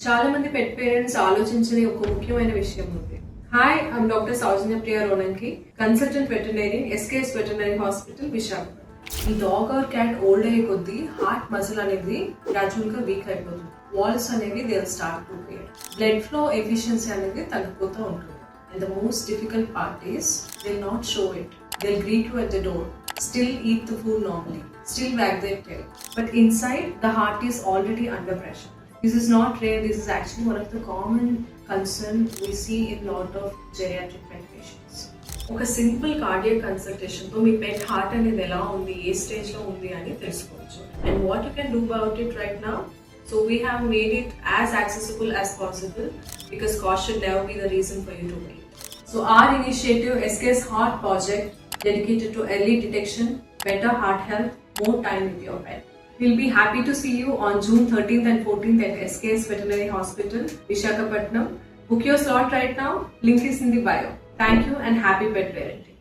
చాలా మంది pet parents ఆలోచించని ఒక ముఖ్యమైన విషయం ఉంది. Hi, I'm doctor Soujanya Priya Ronanki, consultant veterinary, SKS veterinary hospital, Visakhapatnam. ఈ డాగ్ ఆర్ క్యాట్ ఓల్డ్ అయ్యే కొద్దీ హార్ట్ మజిల్ అనేది గ్రాడ్యువల్ గా వీక్ అయిపోతుంది. వాల్స్ అనేవి they start to create, blood flow efficiency అనేది తగ్గిపోతూ ఉంటుంది. And the most difficult part is they not show it. They greet you at the door, still eat the food normally, still wag their tail, but inside the heart is already under pressure. This is not rare. This is actually one of the common concern we see in lot of geriatric pet patients. ఒక simple cardiac consultation తో మీ పెట్ heart అనేది ఎలా ఉంది, ఏ stage లో ఉంది అని తెలుసుకోవచ్చు. And what you can do about it right now. So we have made it as accessible as possible because cost should never be the reason for you to wait. So our initiative, SKS Heart Project, dedicated to early detection, better heart health, more time with your pet. We'll be happy to see you on June 13th and 14th at SKS Veterinary Hospital, Visakhapatnam. Book your slot right now. Link is in the bio. Thank you and happy pet parenting.